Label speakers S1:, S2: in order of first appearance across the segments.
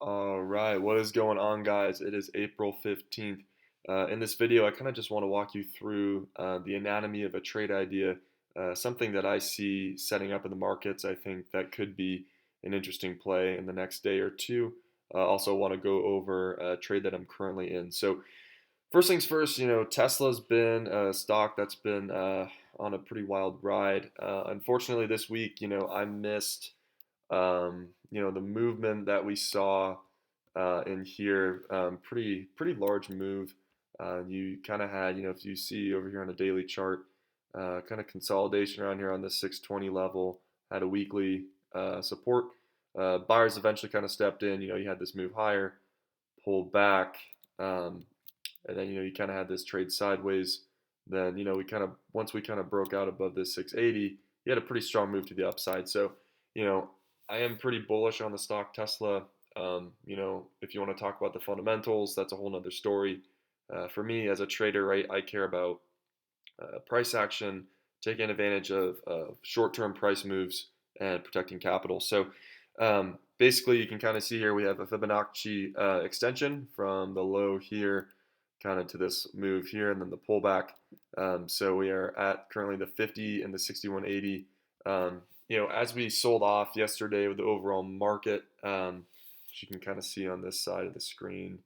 S1: All right, what is going on, guys? It is April 15th. In this video, I kind of just want to walk you through the anatomy of a trade idea, something that I see setting up in the markets. I think that could be an interesting play in the next day or two. Also, want to go over a trade that I'm currently in. So, first things first, Tesla's been a stock that's been on a pretty wild ride. Unfortunately, this week, I missed the movement that we saw in here, pretty large move. You kind of had, if you see over here on a daily chart, kind of consolidation around here on the 620 level, had a weekly support. Buyers eventually kind of stepped in. You had this move higher, pulled back, um, and then you kind of had this trade sideways. Then we kind of once we kind of broke out above this 680, you had a pretty strong move to the upside. So you know I am pretty bullish on the stock Tesla. If you want to talk about the fundamentals, that's a whole nother story. For me as a trader, right, I care about price action, taking advantage of short-term price moves, and protecting capital. So basically, you can kind of see here we have a Fibonacci extension from the low here, kind of to this move here, and then the pullback. So we are at currently the 50 and the 6180. As we sold off yesterday with the overall market, which you can kind of see on this side of the screen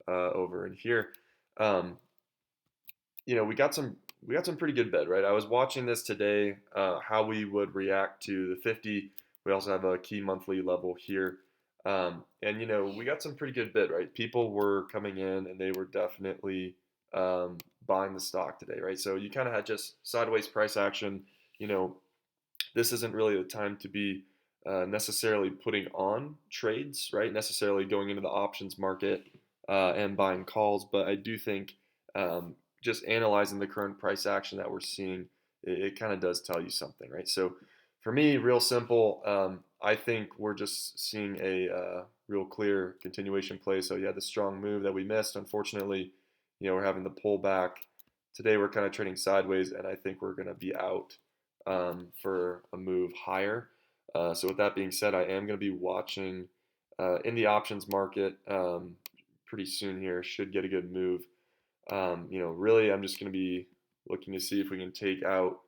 S1: over in here. Um, we got some pretty good bid, right? I was watching this today, how we would react to the 50. We also have a key monthly level here. And we got some pretty good bid, right? People were coming in and they were definitely buying the stock today, right? So you kind of had just sideways price action. You know, this isn't really the time to be necessarily putting on trades, right? Necessarily going into the options market and buying calls, but I do think just analyzing the current price action that we're seeing, it kind of does tell you something, right? So for me, real simple. I think we're just seeing a real clear continuation play. So you had the strong move that we missed. Unfortunately, we're having the pullback. Today we're kind of trading sideways, and I think we're going to be out for a move higher. So with that being said, I am going to be watching in the options market pretty soon here. Should get a good move. Really, I'm just going to be looking to see if we can take out,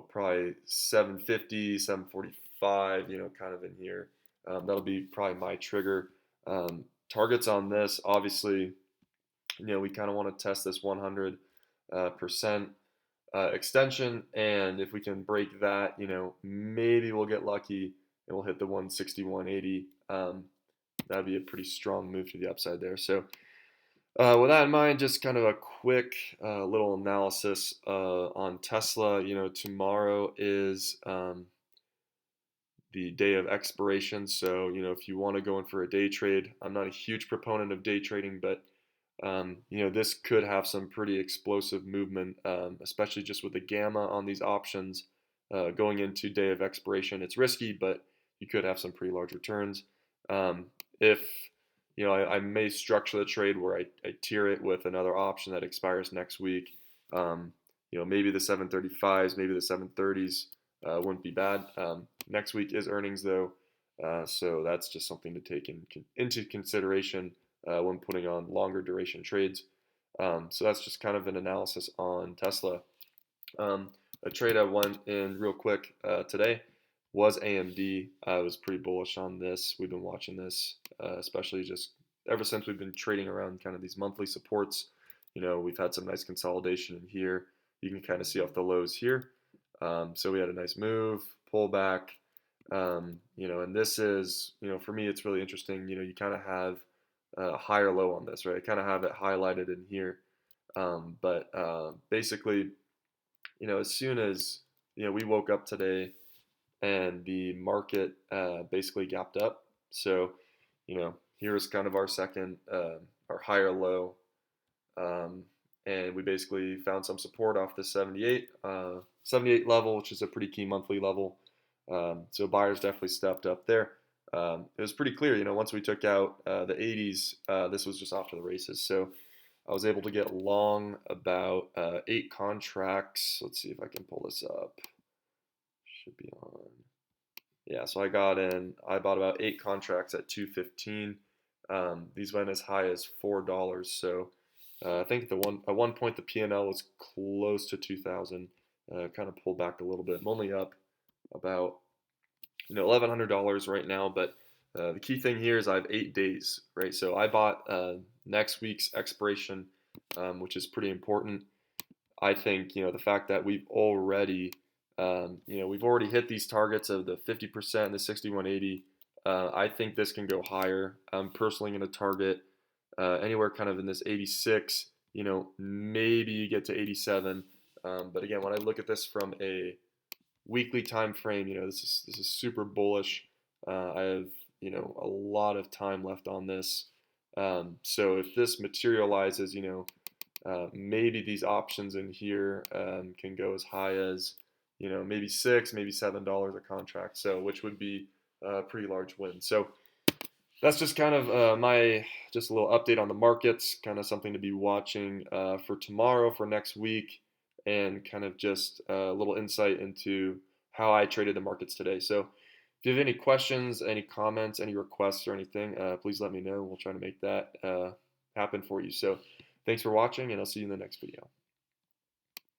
S1: probably 750, 745, kind of in here. That'll be probably my trigger. Targets on this, obviously, we kind of want to test this 100% extension, and if we can break that, maybe we'll get lucky and we'll hit the 160, 180. That'd be a pretty strong move to the upside there. So with that in mind, just kind of a quick little analysis on Tesla. Tomorrow is the day of expiration. So, if you want to go in for a day trade, I'm not a huge proponent of day trading, but this could have some pretty explosive movement, especially just with the gamma on these options going into day of expiration. It's risky, but you could have some pretty large returns. If I may structure the trade where I tier it with another option that expires next week. Maybe the 735s, maybe the 730s wouldn't be bad. Next week is earnings though, so that's just something to take into consideration when putting on longer duration trades. So that's just kind of an analysis on Tesla. A trade I went in real quick today was AMD. I was pretty bullish on this. We've been watching this, especially just ever since we've been trading around kind of these monthly supports. We've had some nice consolidation in here. You can kind of see off the lows here. So we had a nice move, pullback. And this is, for me, it's really interesting. You kind of have a higher low on this, right? I kind of have it highlighted in here. But basically, as soon as, we woke up today and the market basically gapped up. So, here's kind of our second, our higher low. And we basically found some support off the 78 level, which is a pretty key monthly level. So buyers definitely stepped up there. It was pretty clear, once we took out the 80s, this was just off to the races. So I was able to get long about 8 contracts. Let's see if I can pull this up. Should be on. Yeah, so I bought about 8 contracts at 215. These went as high as $4. So I think at one point the P&L was close to 2,000. Kind of pulled back a little bit. I'm only up about $1,100 right now, but the key thing here is I have 8 days, right? So I bought next week's expiration, which is pretty important. I think the fact that we've already hit these targets of the 50% and the 6180. I think this can go higher. I'm personally going to target anywhere kind of in this 86. Maybe you get to 87. But again, when I look at this from a weekly time frame, this is super bullish. I have a lot of time left on this. So if this materializes, maybe these options in here can go as high as maybe maybe $7 a contract. So which would be a pretty large win. So that's just kind of just a little update on the markets, kind of something to be watching for tomorrow, for next week, and kind of just a little insight into how I traded the markets today. So if you have any questions, any comments, any requests or anything, please let me know. We'll try to make that happen for you. So thanks for watching, and I'll see you in the next video.